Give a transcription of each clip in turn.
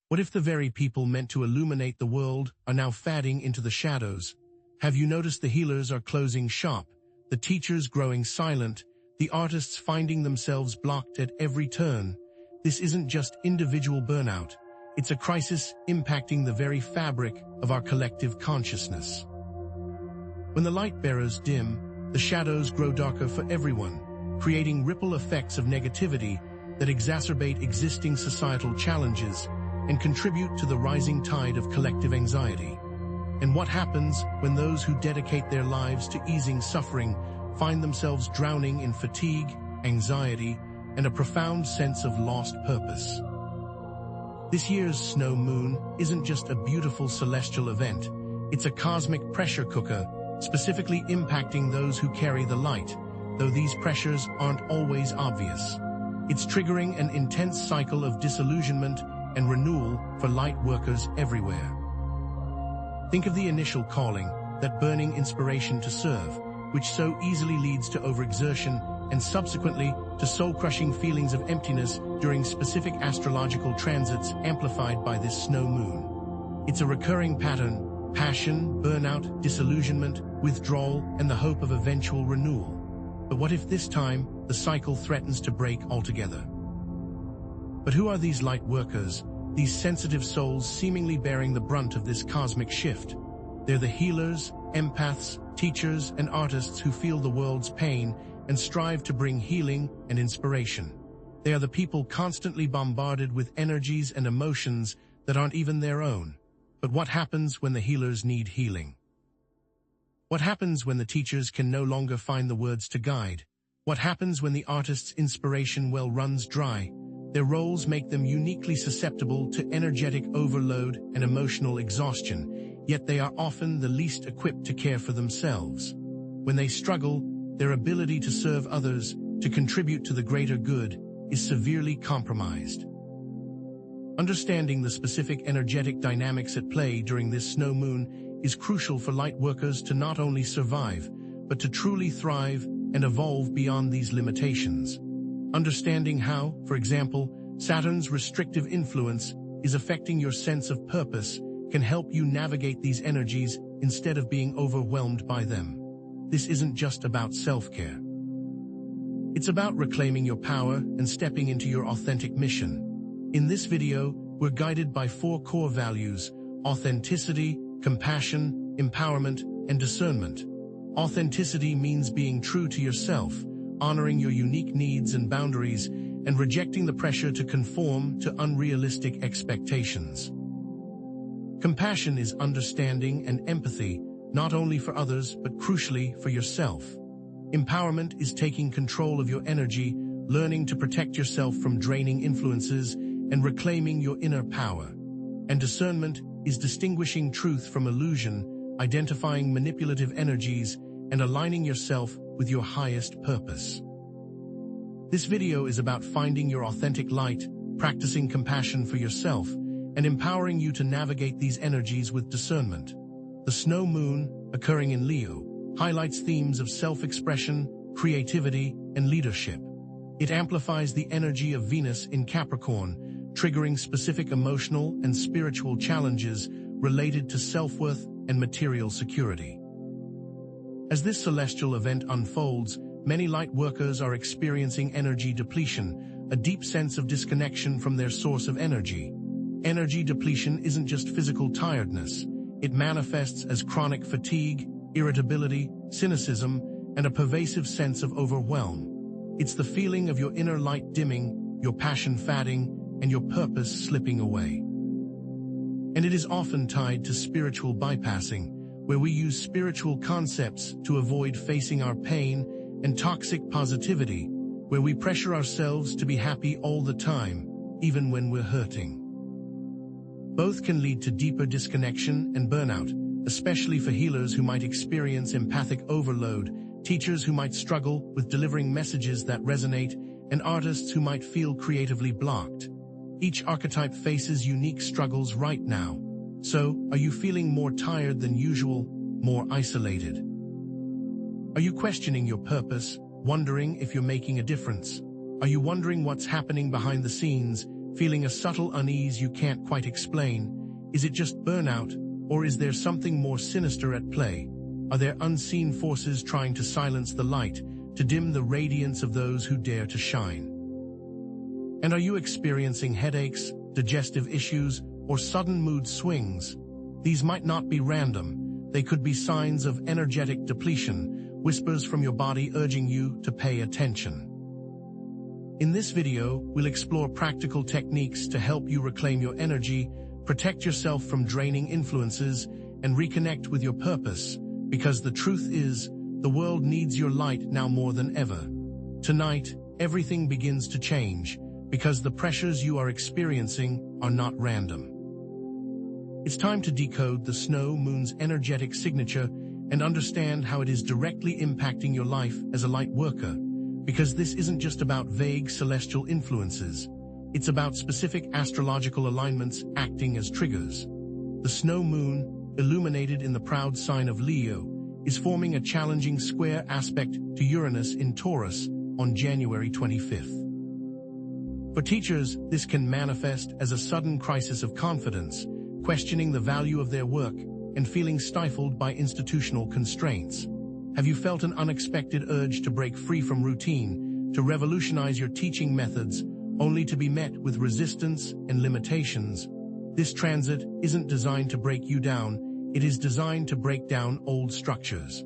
What if the very people meant to illuminate the world are now fading into the shadows? Have you noticed the healers are closing shop, the teachers growing silent, the artists finding themselves blocked at every turn? This isn't just individual burnout. It's a crisis impacting the very fabric of our collective consciousness. When the light bearers dim, the shadows grow darker for everyone, creating ripple effects of negativity that exacerbate existing societal challenges and contribute to the rising tide of collective anxiety. And what happens when those who dedicate their lives to easing suffering find themselves drowning in fatigue, anxiety, and a profound sense of lost purpose? This year's snow moon isn't just a beautiful celestial event, it's a cosmic pressure cooker, specifically impacting those who carry the light, though these pressures aren't always obvious. It's triggering an intense cycle of disillusionment and renewal for light workers everywhere. Think of the initial calling, that burning inspiration to serve, which so easily leads to overexertion and subsequently to soul-crushing feelings of emptiness during specific astrological transits amplified by this snow moon. It's a recurring pattern: passion, burnout, disillusionment, withdrawal, and the hope of eventual renewal. But what if this time the cycle threatens to break altogether? But who are these light workers, these sensitive souls seemingly bearing the brunt of this cosmic shift? They're the healers, empaths, teachers, and artists who feel the world's pain and strive to bring healing and inspiration. They are the people constantly bombarded with energies and emotions that aren't even their own. But what happens when the healers need healing? What happens when the teachers can no longer find the words to guide? What happens when the artist's inspiration well runs dry? Their roles make them uniquely susceptible to energetic overload and emotional exhaustion, yet they are often the least equipped to care for themselves. When they struggle, their ability to serve others, to contribute to the greater good, is severely compromised. Understanding the specific energetic dynamics at play during this snow moon is crucial for light workers to not only survive, but to truly thrive and evolve beyond these limitations. Understanding how, for example, Saturn's restrictive influence is affecting your sense of purpose can help you navigate these energies instead of being overwhelmed by them. This isn't just about self-care. It's about reclaiming your power and stepping into your authentic mission. In this video, we're guided by 4 core values: authenticity, compassion, empowerment, and discernment. Authenticity means being true to yourself, honoring your unique needs and boundaries, and rejecting the pressure to conform to unrealistic expectations. Compassion is understanding and empathy, not only for others, but crucially for yourself. Empowerment is taking control of your energy, learning to protect yourself from draining influences, and reclaiming your inner power. And discernment is distinguishing truth from illusion, identifying manipulative energies, and aligning yourself with your highest purpose. This video is about finding your authentic light, practicing compassion for yourself, and empowering you to navigate these energies with discernment. The snow moon, occurring in Leo, highlights themes of self-expression, creativity, and leadership. It amplifies the energy of Venus in Capricorn, triggering specific emotional and spiritual challenges related to self-worth and material security. As this celestial event unfolds, many light workers are experiencing energy depletion, a deep sense of disconnection from their source of energy. Energy depletion isn't just physical tiredness. It manifests as chronic fatigue, irritability, cynicism, and a pervasive sense of overwhelm. It's the feeling of your inner light dimming, your passion fading, and your purpose slipping away. And it is often tied to spiritual bypassing, where we use spiritual concepts to avoid facing our pain, and toxic positivity, where we pressure ourselves to be happy all the time, even when we're hurting. Both can lead to deeper disconnection and burnout, especially for healers who might experience empathic overload, teachers who might struggle with delivering messages that resonate, and artists who might feel creatively blocked. Each archetype faces unique struggles right now. So, are you feeling more tired than usual, more isolated? Are you questioning your purpose, wondering if you're making a difference? Are you wondering what's happening behind the scenes, feeling a subtle unease you can't quite explain? Is it just burnout, or is there something more sinister at play? Are there unseen forces trying to silence the light, to dim the radiance of those who dare to shine? And are you experiencing headaches, digestive issues, or sudden mood swings? These might not be random. They could be signs of energetic depletion, whispers from your body urging you to pay attention. In this video, we'll explore practical techniques to help you reclaim your energy, protect yourself from draining influences, and reconnect with your purpose, because the truth is, the world needs your light now more than ever. Tonight, everything begins to change, because the pressures you are experiencing are not random. It's time to decode the snow moon's energetic signature and understand how it is directly impacting your life as a light worker, because this isn't just about vague celestial influences. It's about specific astrological alignments acting as triggers. The snow moon, illuminated in the proud sign of Leo, is forming a challenging square aspect to Uranus in Taurus on January 25th. For teachers, this can manifest as a sudden crisis of confidence, questioning the value of their work and feeling stifled by institutional constraints. Have you felt an unexpected urge to break free from routine, to revolutionize your teaching methods, only to be met with resistance and limitations? This transit isn't designed to break you down, it is designed to break down old structures.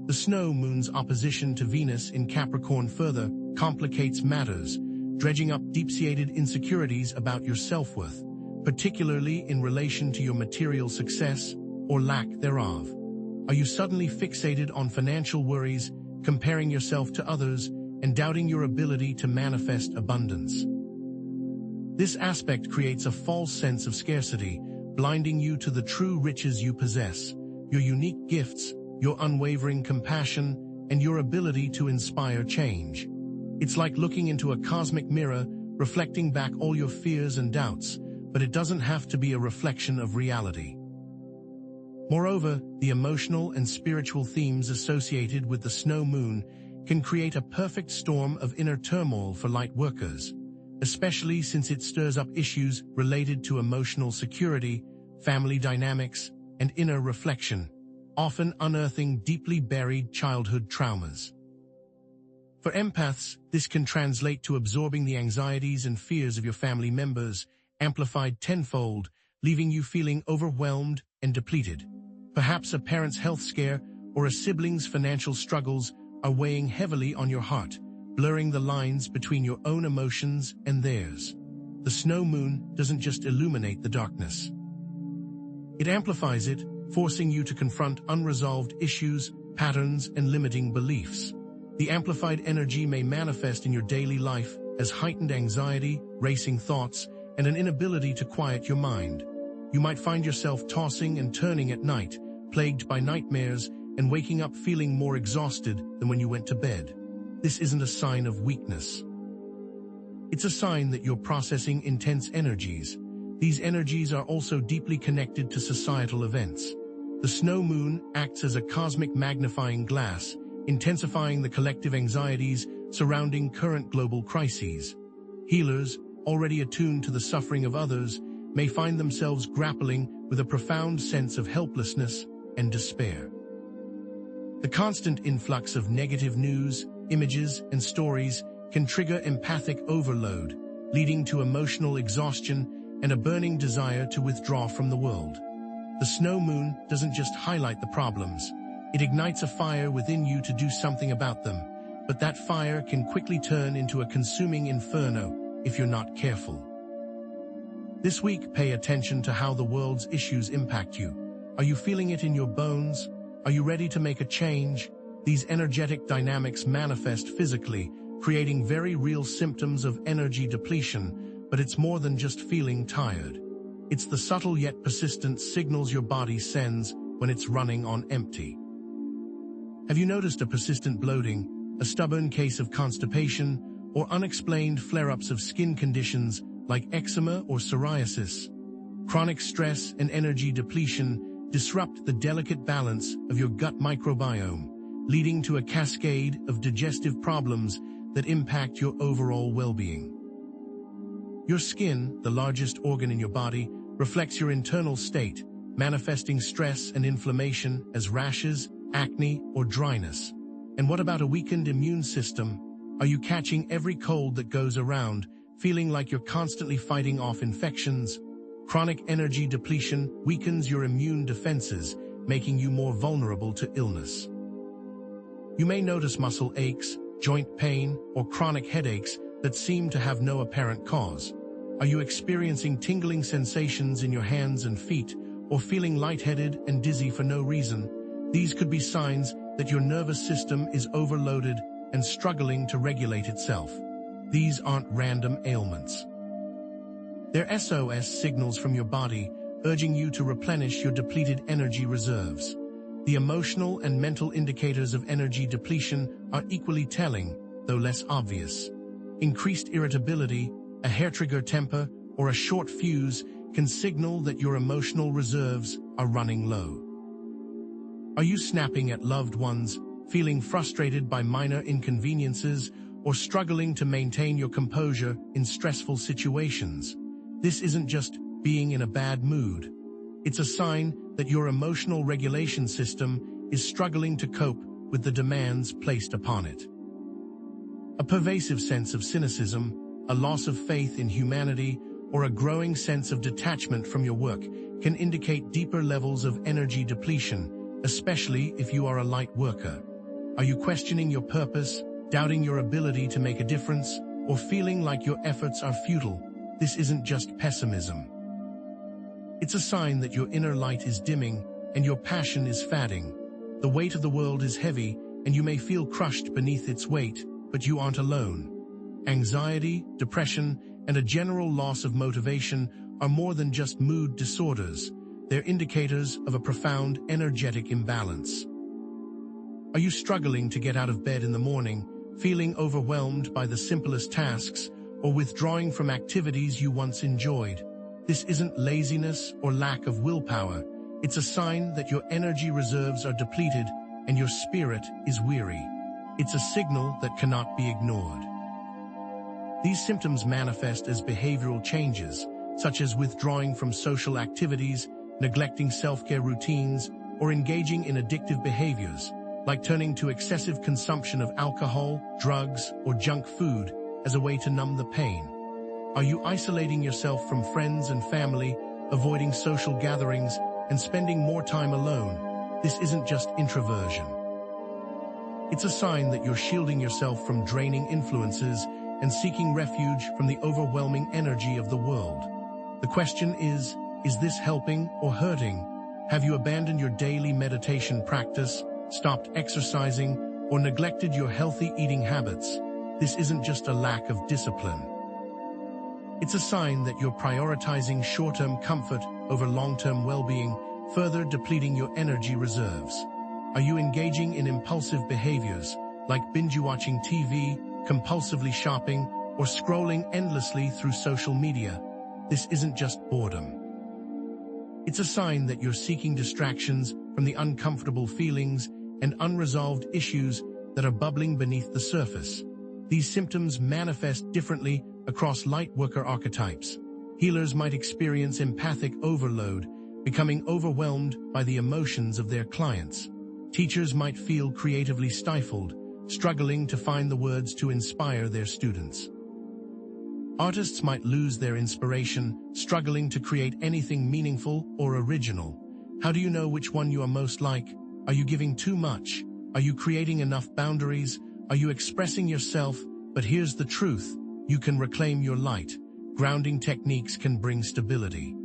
The snow moon's opposition to Venus in Capricorn further complicates matters, dredging up deep-seated insecurities about your self-worth, particularly in relation to your material success or lack thereof. Are you suddenly fixated on financial worries, comparing yourself to others, and doubting your ability to manifest abundance? This aspect creates a false sense of scarcity, blinding you to the true riches you possess, your unique gifts, your unwavering compassion, and your ability to inspire change. It's like looking into a cosmic mirror, reflecting back all your fears and doubts, but it doesn't have to be a reflection of reality. Moreover, the emotional and spiritual themes associated with the snow moon can create a perfect storm of inner turmoil for light workers, especially since it stirs up issues related to emotional security, family dynamics, and inner reflection, often unearthing deeply buried childhood traumas. For empaths, this can translate to absorbing the anxieties and fears of your family members, amplified tenfold, leaving you feeling overwhelmed and depleted. Perhaps a parent's health scare or a sibling's financial struggles are weighing heavily on your heart, blurring the lines between your own emotions and theirs. The snow moon doesn't just illuminate the darkness. It amplifies it, forcing you to confront unresolved issues, patterns, and limiting beliefs. The amplified energy may manifest in your daily life as heightened anxiety, racing thoughts, and an inability to quiet your mind. You might find yourself tossing and turning at night, plagued by nightmares, and waking up feeling more exhausted than when you went to bed. This isn't a sign of weakness. It's a sign that you're processing intense energies. These energies are also deeply connected to societal events. The snow moon acts as a cosmic magnifying glass, intensifying the collective anxieties surrounding current global crises. Healers, already attuned to the suffering of others, may find themselves grappling with a profound sense of helplessness and despair. The constant influx of negative news, images, and stories can trigger empathic overload, leading to emotional exhaustion and a burning desire to withdraw from the world. The snow moon doesn't just highlight the problems, it ignites a fire within you to do something about them, but that fire can quickly turn into a consuming inferno if you're not careful. This week, pay attention to how the world's issues impact you. Are you feeling it in your bones? Are you ready to make a change? These energetic dynamics manifest physically, creating very real symptoms of energy depletion, but it's more than just feeling tired. It's the subtle yet persistent signals your body sends when it's running on empty. Have you noticed a persistent bloating, a stubborn case of constipation, or unexplained flare-ups of skin conditions like eczema or psoriasis? Chronic stress and energy depletion disrupt the delicate balance of your gut microbiome, leading to a cascade of digestive problems that impact your overall well-being. Your skin, the largest organ in your body, reflects your internal state, manifesting stress and inflammation as rashes, acne, or dryness. And what about a weakened immune system? Are you catching every cold that goes around, feeling like you're constantly fighting off infections? Chronic energy depletion weakens your immune defenses, making you more vulnerable to illness. You may notice muscle aches, joint pain, or chronic headaches that seem to have no apparent cause. Are you experiencing tingling sensations in your hands and feet, or feeling lightheaded and dizzy for no reason? These could be signs that your nervous system is overloaded and struggling to regulate itself. These aren't random ailments. They're SOS signals from your body, urging you to replenish your depleted energy reserves. The emotional and mental indicators of energy depletion are equally telling, though less obvious. Increased irritability, a hair-trigger temper, or a short fuse can signal that your emotional reserves are running low. Are you snapping at loved ones, feeling frustrated by minor inconveniences, or struggling to maintain your composure in stressful situations? This isn't just being in a bad mood. It's a sign that your emotional regulation system is struggling to cope with the demands placed upon it. A pervasive sense of cynicism, a loss of faith in humanity, or a growing sense of detachment from your work can indicate deeper levels of energy depletion, especially if you are a light worker. Are you questioning your purpose, doubting your ability to make a difference, or feeling like your efforts are futile? This isn't just pessimism. It's a sign that your inner light is dimming and your passion is fading. The weight of the world is heavy, and you may feel crushed beneath its weight, but you aren't alone. Anxiety, depression, and a general loss of motivation are more than just mood disorders. They're indicators of a profound energetic imbalance. Are you struggling to get out of bed in the morning, feeling overwhelmed by the simplest tasks, or withdrawing from activities you once enjoyed? This isn't laziness or lack of willpower. It's a sign that your energy reserves are depleted and your spirit is weary. It's a signal that cannot be ignored. These symptoms manifest as behavioral changes, such as withdrawing from social activities, neglecting self-care routines, or engaging in addictive behaviors, like turning to excessive consumption of alcohol, drugs, or junk food as a way to numb the pain. Are you isolating yourself from friends and family, avoiding social gatherings, and spending more time alone? This isn't just introversion. It's a sign that you're shielding yourself from draining influences and seeking refuge from the overwhelming energy of the world. The question is this helping or hurting? Have you abandoned your daily meditation practice, stopped exercising, or neglected your healthy eating habits? This isn't just a lack of discipline. It's a sign that you're prioritizing short-term comfort over long-term well-being, further depleting your energy reserves. Are you engaging in impulsive behaviors, like binge-watching TV, compulsively shopping, or scrolling endlessly through social media? This isn't just boredom. It's a sign that you're seeking distractions from the uncomfortable feelings and unresolved issues that are bubbling beneath the surface. These symptoms manifest differently across light worker archetypes. Healers might experience empathic overload, becoming overwhelmed by the emotions of their clients. Teachers might feel creatively stifled, struggling to find the words to inspire their students. Artists might lose their inspiration, struggling to create anything meaningful or original. How do you know which one you are most like? Are you giving too much? Are you creating enough boundaries? Are you expressing yourself? But here's the truth. You can reclaim your light. Grounding techniques can bring stability.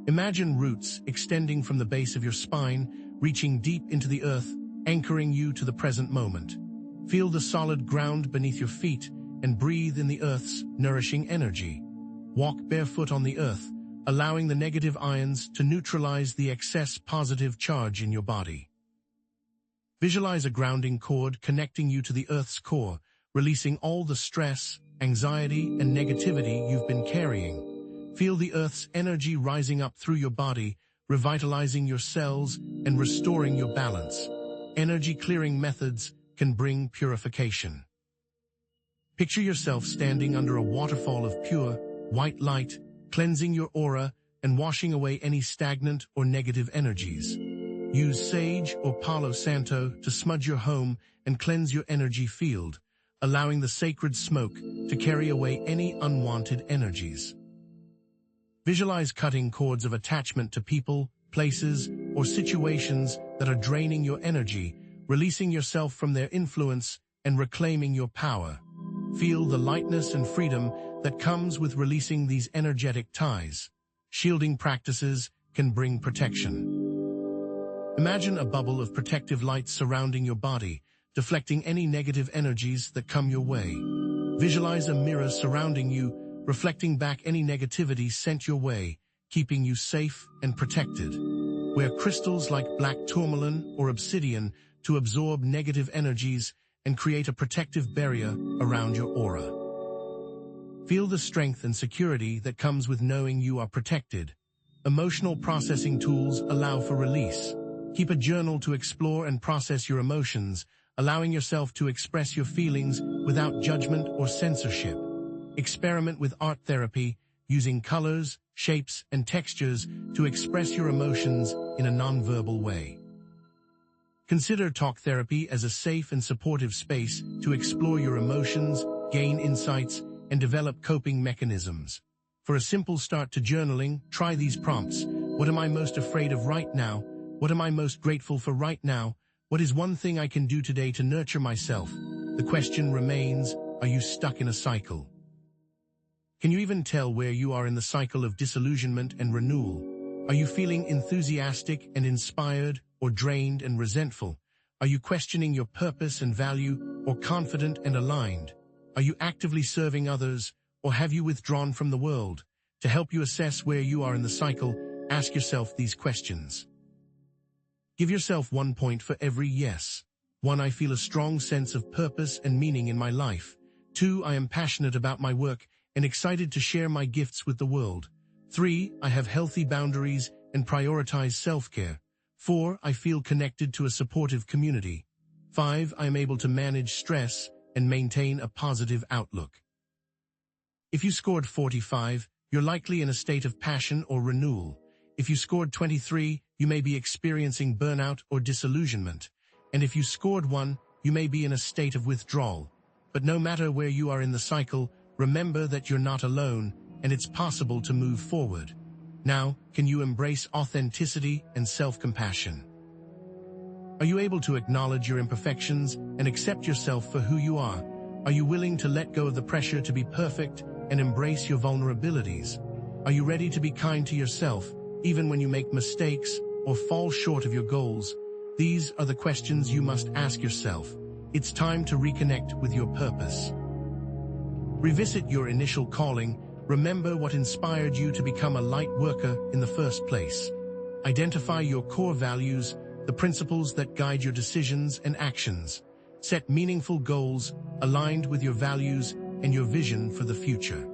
Imagine roots extending from the base of your spine, reaching deep into the earth, anchoring you to the present moment. Feel the solid ground beneath your feet and breathe in the earth's nourishing energy. Walk barefoot on the earth, allowing the negative ions to neutralize the excess positive charge in your body. Visualize a grounding cord connecting you to the earth's core, releasing all the stress, anxiety, and negativity you've been carrying. Feel the earth's energy rising up through your body, revitalizing your cells and restoring your balance. Energy clearing methods can bring purification. Picture yourself standing under a waterfall of pure, white light, cleansing your aura and washing away any stagnant or negative energies. Use sage or Palo Santo to smudge your home and cleanse your energy field, allowing the sacred smoke to carry away any unwanted energies. Visualize cutting cords of attachment to people, places, or situations that are draining your energy, releasing yourself from their influence and reclaiming your power. Feel the lightness and freedom that comes with releasing these energetic ties. Shielding practices can bring protection. Imagine a bubble of protective light surrounding your body, deflecting any negative energies that come your way. Visualize a mirror surrounding you, reflecting back any negativity sent your way, keeping you safe and protected. Wear crystals like black tourmaline or obsidian to absorb negative energies and create a protective barrier around your aura. Feel the strength and security that comes with knowing you are protected. Emotional processing tools allow for release. Keep a journal to explore and process your emotions, allowing yourself to express your feelings without judgment or censorship. Experiment with art therapy, using colors, shapes, and textures to express your emotions in a nonverbal way. Consider talk therapy as a safe and supportive space to explore your emotions, gain insights, and develop coping mechanisms. For a simple start to journaling, try these prompts. What am I most afraid of right now? What am I most grateful for right now? What is one thing I can do today to nurture myself? The question remains, are you stuck in a cycle? Can you even tell where you are in the cycle of disillusionment and renewal? Are you feeling enthusiastic and inspired, or drained and resentful? Are you questioning your purpose and value, or confident and aligned? Are you actively serving others, or have you withdrawn from the world? To help you assess where you are in the cycle, ask yourself these questions. Give yourself 1 point for every yes. 1. I feel a strong sense of purpose and meaning in my life. 2. I am passionate about my work and excited to share my gifts with the world. 3. I have healthy boundaries and prioritize self-care. 4. I feel connected to a supportive community. 5. I am able to manage stress and maintain a positive outlook. If you scored 45, you're likely in a state of passion or renewal. If you scored 23, you may be experiencing burnout or disillusionment. And if you scored 1, you may be in a state of withdrawal. But no matter where you are in the cycle, remember that you're not alone, and it's possible to move forward. Now, can you embrace authenticity and self-compassion? Are you able to acknowledge your imperfections and accept yourself for who you are? Are you willing to let go of the pressure to be perfect and embrace your vulnerabilities? Are you ready to be kind to yourself, even when you make mistakes or fall short of your goals? These are the questions you must ask yourself. It's time to reconnect with your purpose. Revisit your initial calling. Remember what inspired you to become a light worker in the first place. Identify your core values, the principles that guide your decisions and actions. Set meaningful goals aligned with your values and your vision for the future.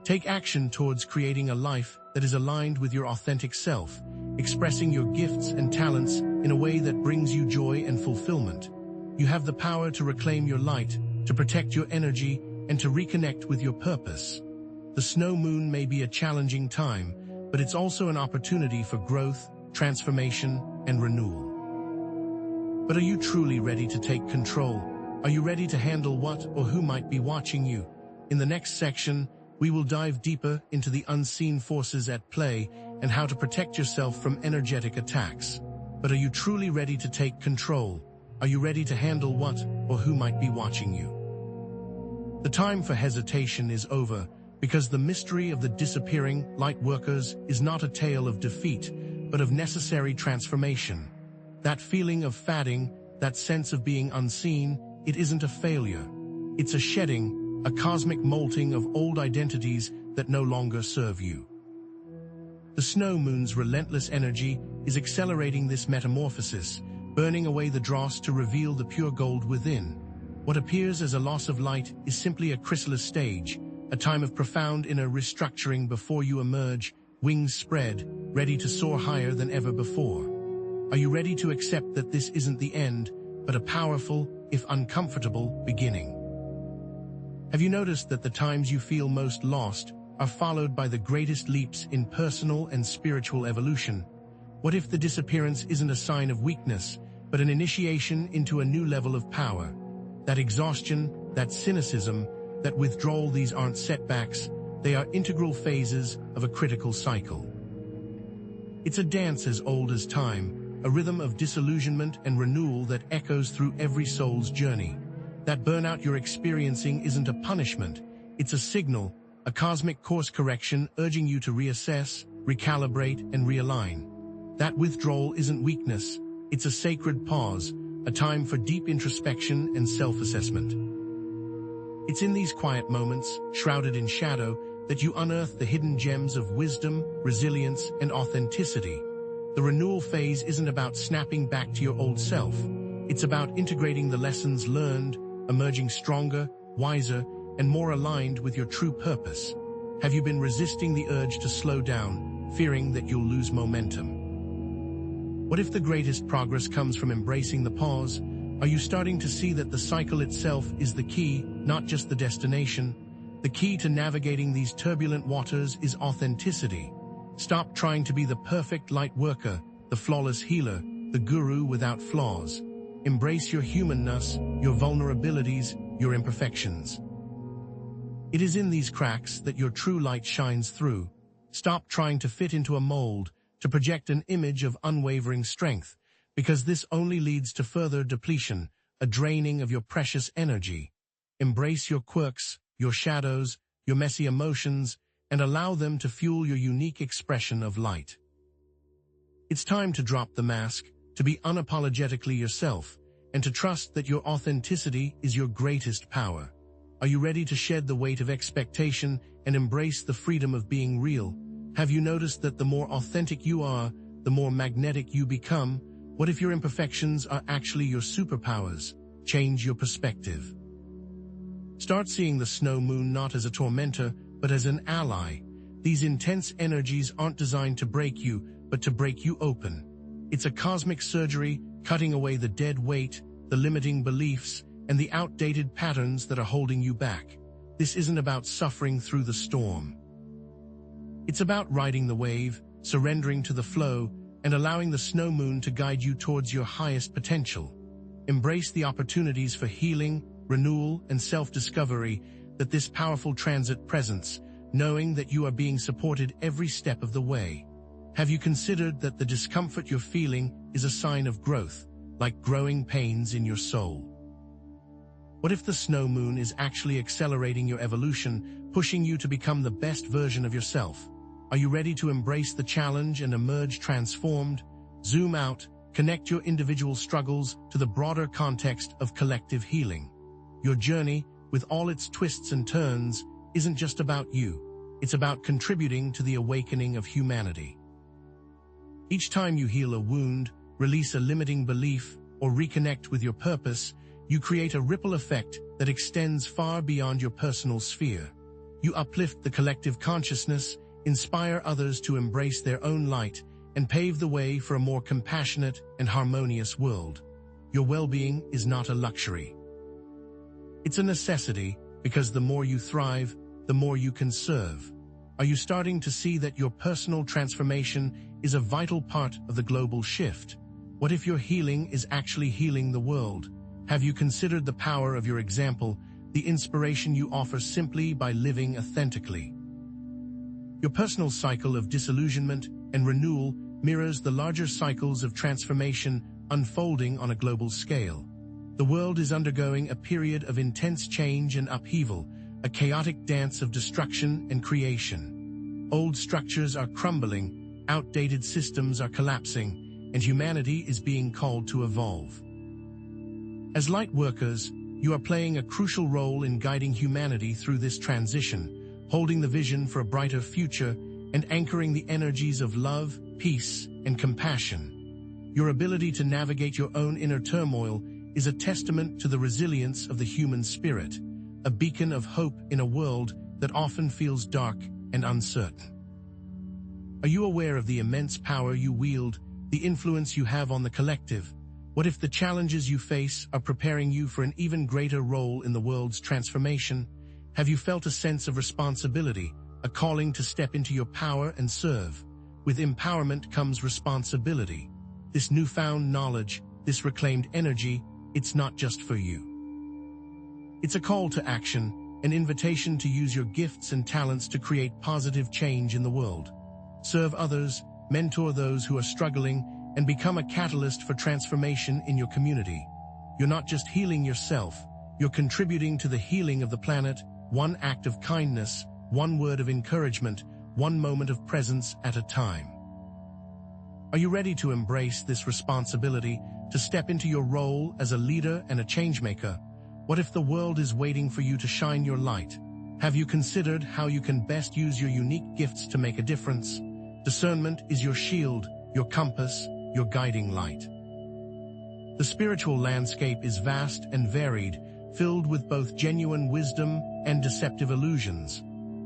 Take action towards creating a life that is aligned with your authentic self, expressing your gifts and talents in a way that brings you joy and fulfillment. You have the power to reclaim your light, to protect your energy, and to reconnect with your purpose. The snow moon may be a challenging time, but it's also an opportunity for growth, transformation, and renewal. But are you truly ready to take control? Are you ready to handle what or who might be watching you? In the next section, we will dive deeper into the unseen forces at play and how to protect yourself from energetic attacks. But are you truly ready to take control? Are you ready to handle what or who might be watching you? The time for hesitation is over, because the mystery of the disappearing light workers is not a tale of defeat, but of necessary transformation. That feeling of fading, that sense of being unseen, it isn't a failure. It's a shedding, a cosmic molting of old identities that no longer serve you. The snow moon's relentless energy is accelerating this metamorphosis, burning away the dross to reveal the pure gold within. What appears as a loss of light is simply a chrysalis stage, a time of profound inner restructuring before you emerge, wings spread, ready to soar higher than ever before. Are you ready to accept that this isn't the end, but a powerful, if uncomfortable, beginning? Have you noticed that the times you feel most lost are followed by the greatest leaps in personal and spiritual evolution? What if the disappearance isn't a sign of weakness, but an initiation into a new level of power? That exhaustion, that cynicism, that withdrawal, these aren't setbacks, they are integral phases of a critical cycle. It's a dance as old as time, a rhythm of disillusionment and renewal that echoes through every soul's journey. That burnout you're experiencing isn't a punishment, it's a signal, a cosmic course correction urging you to reassess, recalibrate, and realign. That withdrawal isn't weakness, it's a sacred pause, a time for deep introspection and self-assessment. It's in these quiet moments, shrouded in shadow, that you unearth the hidden gems of wisdom, resilience, and authenticity. The renewal phase isn't about snapping back to your old self. It's about integrating the lessons learned, emerging stronger, wiser, and more aligned with your true purpose. Have you been resisting the urge to slow down, fearing that you'll lose momentum? What if the greatest progress comes from embracing the pause? Are you starting to see that the cycle itself is the key, not just the destination? The key to navigating these turbulent waters is authenticity. Stop trying to be the perfect light worker, the flawless healer, the guru without flaws. Embrace your humanness, your vulnerabilities, your imperfections. It is in these cracks that your true light shines through. Stop trying to fit into a mold, to project an image of unwavering strength, because this only leads to further depletion, a draining of your precious energy. Embrace your quirks, your shadows, your messy emotions, and allow them to fuel your unique expression of light. It's time to drop the mask, to be unapologetically yourself, and to trust that your authenticity is your greatest power. Are you ready to shed the weight of expectation and embrace the freedom of being real? Have you noticed that the more authentic you are, the more magnetic you become? What if your imperfections are actually your superpowers? Change your perspective. Start seeing the snow moon not as a tormentor, but as an ally. These intense energies aren't designed to break you, but to break you open. It's a cosmic surgery, cutting away the dead weight, the limiting beliefs, and the outdated patterns that are holding you back. This isn't about suffering through the storm. It's about riding the wave, surrendering to the flow, and allowing the snow moon to guide you towards your highest potential. Embrace the opportunities for healing, renewal, and self-discovery that this powerful transit presents, knowing that you are being supported every step of the way. Have you considered that the discomfort you're feeling is a sign of growth, like growing pains in your soul? What if the snow moon is actually accelerating your evolution, pushing you to become the best version of yourself? Are you ready to embrace the challenge and emerge transformed? Zoom out, connect your individual struggles to the broader context of collective healing. Your journey, with all its twists and turns, isn't just about you. It's about contributing to the awakening of humanity. Each time you heal a wound, release a limiting belief, or reconnect with your purpose, you create a ripple effect that extends far beyond your personal sphere. You uplift the collective consciousness, inspire others to embrace their own light, and pave the way for a more compassionate and harmonious world. Your well-being is not a luxury. It's a necessity, because the more you thrive, the more you can serve. Are you starting to see that your personal transformation is a vital part of the global shift? What if your healing is actually healing the world? Have you considered the power of your example, the inspiration you offer simply by living authentically? Your personal cycle of disillusionment and renewal mirrors the larger cycles of transformation unfolding on a global scale. The world is undergoing a period of intense change and upheaval, a chaotic dance of destruction and creation. Old structures are crumbling, outdated systems are collapsing, and humanity is being called to evolve. As light workers, you are playing a crucial role in guiding humanity through this transition, holding the vision for a brighter future and anchoring the energies of love, peace, and compassion. Your ability to navigate your own inner turmoil is a testament to the resilience of the human spirit, a beacon of hope in a world that often feels dark and uncertain. Are you aware of the immense power you wield, the influence you have on the collective? What if the challenges you face are preparing you for an even greater role in the world's transformation? Have you felt a sense of responsibility, a calling to step into your power and serve? With empowerment comes responsibility. This newfound knowledge, this reclaimed energy, it's not just for you. It's a call to action, an invitation to use your gifts and talents to create positive change in the world. Serve others, mentor those who are struggling, and become a catalyst for transformation in your community. You're not just healing yourself, you're contributing to the healing of the planet, one act of kindness, one word of encouragement, one moment of presence at a time. Are you ready to embrace this responsibility, to step into your role as a leader and a changemaker? What if the world is waiting for you to shine your light? Have you considered how you can best use your unique gifts to make a difference? Discernment is your shield, your compass, your guiding light. The spiritual landscape is vast and varied, filled with both genuine wisdom and deceptive illusions.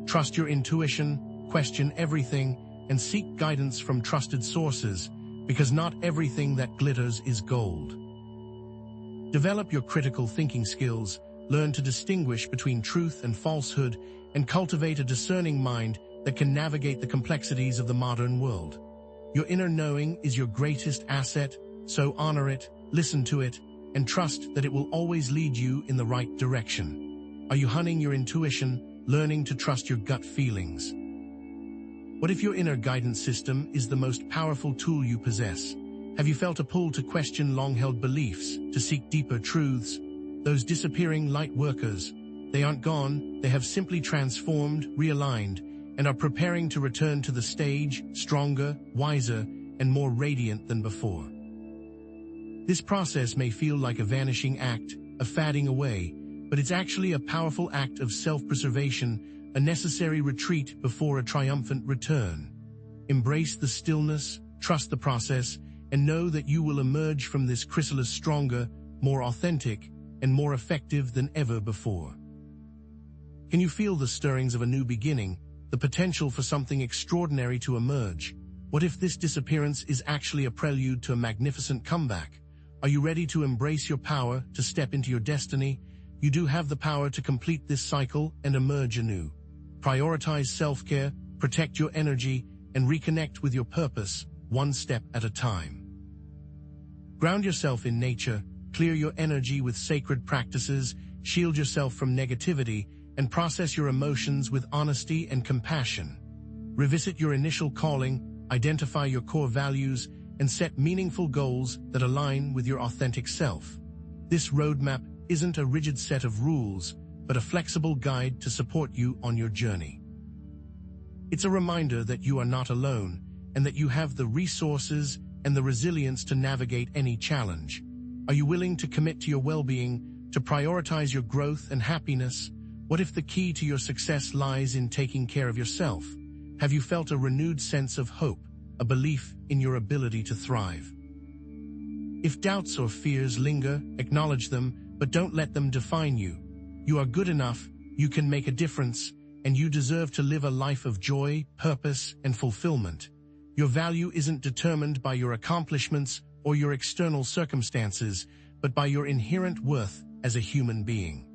Trust your intuition, question everything, and seek guidance from trusted sources, because not everything that glitters is gold. Develop your critical thinking skills, learn to distinguish between truth and falsehood, and cultivate a discerning mind that can navigate the complexities of the modern world. Your inner knowing is your greatest asset, so honor it, listen to it, and trust that it will always lead you in the right direction. Are you honing your intuition, learning to trust your gut feelings? What if your inner guidance system is the most powerful tool you possess? Have you felt a pull to question long-held beliefs, to seek deeper truths? Those disappearing light workers, they aren't gone, they have simply transformed, realigned, and are preparing to return to the stage, stronger, wiser, and more radiant than before. This process may feel like a vanishing act, a fading away, but it's actually a powerful act of self-preservation, a necessary retreat before a triumphant return. Embrace the stillness, trust the process, and know that you will emerge from this chrysalis stronger, more authentic, and more effective than ever before. Can you feel the stirrings of a new beginning, the potential for something extraordinary to emerge? What if this disappearance is actually a prelude to a magnificent comeback? Are you ready to embrace your power, to step into your destiny? You do have the power to complete this cycle and emerge anew. Prioritize self-care, protect your energy, and reconnect with your purpose, one step at a time. Ground yourself in nature, clear your energy with sacred practices, shield yourself from negativity, and process your emotions with honesty and compassion. Revisit your initial calling, identify your core values, and set meaningful goals that align with your authentic self. This roadmap isn't a rigid set of rules, but a flexible guide to support you on your journey. It's a reminder that you are not alone, and that you have the resources and the resilience to navigate any challenge. Are you willing to commit to your well-being, to prioritize your growth and happiness? What if the key to your success lies in taking care of yourself? Have you felt a renewed sense of hope, a belief in your ability to thrive? If doubts or fears linger, acknowledge them, but don't let them define you. You are good enough, you can make a difference, and you deserve to live a life of joy, purpose, and fulfillment. Your value isn't determined by your accomplishments or your external circumstances, but by your inherent worth as a human being.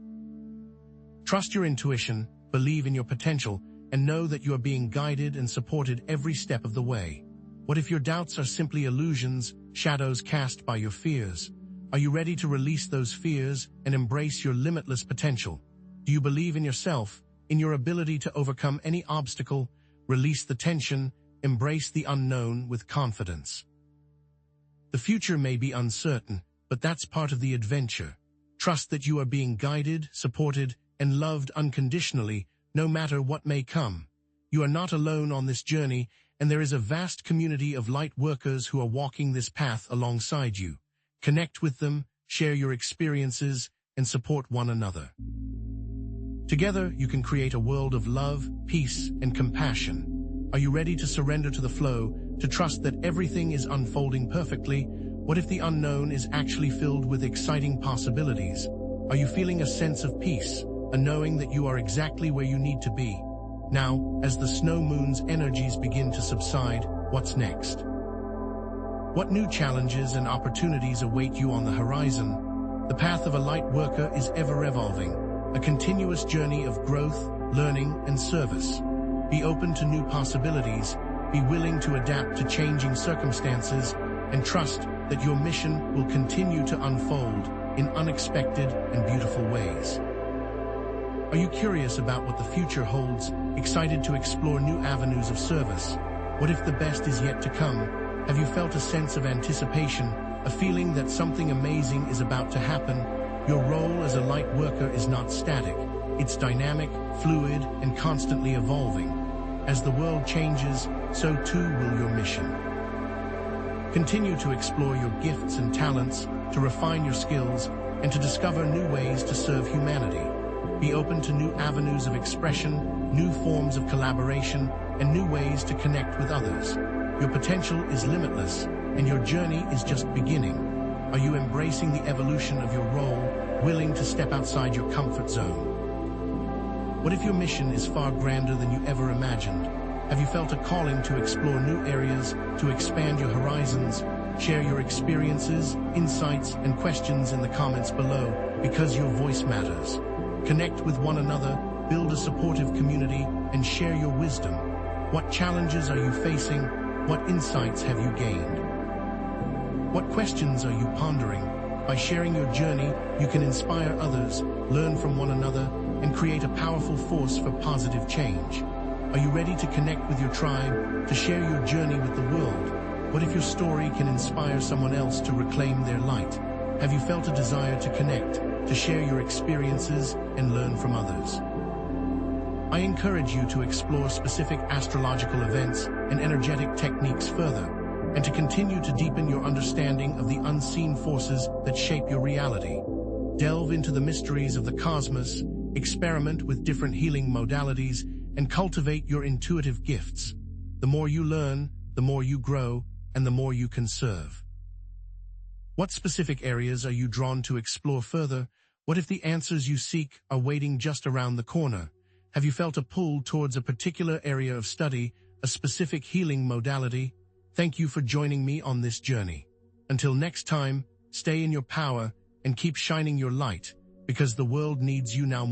Trust your intuition, believe in your potential, and know that you are being guided and supported every step of the way. What if your doubts are simply illusions, shadows cast by your fears? Are you ready to release those fears and embrace your limitless potential? Do you believe in yourself, in your ability to overcome any obstacle? Release the tension, embrace the unknown with confidence. The future may be uncertain, but that's part of the adventure. Trust that you are being guided, supported, and loved unconditionally, no matter what may come. You are not alone on this journey, and there is a vast community of light workers who are walking this path alongside you. Connect with them, share your experiences, and support one another. Together, you can create a world of love, peace, and compassion. Are you ready to surrender to the flow, to trust that everything is unfolding perfectly? What if the unknown is actually filled with exciting possibilities? Are you feeling a sense of peace, a knowing that you are exactly where you need to be? Now, as the snow moon's energies begin to subside, what's next? What new challenges and opportunities await you on the horizon? The path of a light worker is ever evolving, a continuous journey of growth, learning, and service. Be open to new possibilities, be willing to adapt to changing circumstances, and trust that your mission will continue to unfold in unexpected and beautiful ways. Are you curious about what the future holds, excited to explore new avenues of service? What if the best is yet to come? Have you felt a sense of anticipation, a feeling that something amazing is about to happen? Your role as a light worker is not static. It's dynamic, fluid, and constantly evolving. As the world changes, so too will your mission. Continue to explore your gifts and talents, to refine your skills, and to discover new ways to serve humanity. Be open to new avenues of expression, new forms of collaboration, and new ways to connect with others. Your potential is limitless, and your journey is just beginning. Are you embracing the evolution of your role, willing to step outside your comfort zone? What if your mission is far grander than you ever imagined? Have you felt a calling to explore new areas, to expand your horizons? Share your experiences, insights, and questions in the comments below, because your voice matters. Connect with one another, build a supportive community, and share your wisdom. What challenges are you facing? What insights have you gained? What questions are you pondering? By sharing your journey, you can inspire others, learn from one another, and create a powerful force for positive change. Are you ready to connect with your tribe, to share your journey with the world? What if your story can inspire someone else to reclaim their light? Have you felt a desire to connect, to share your experiences, and learn from others? I encourage you to explore specific astrological events and energetic techniques further, and to continue to deepen your understanding of the unseen forces that shape your reality. Delve into the mysteries of the cosmos, experiment with different healing modalities, and cultivate your intuitive gifts. The more you learn, the more you grow, and the more you can serve. What specific areas are you drawn to explore further? What if the answers you seek are waiting just around the corner? Have you felt a pull towards a particular area of study, a specific healing modality? Thank you for joining me on this journey. Until next time, stay in your power and keep shining your light, because the world needs you now more.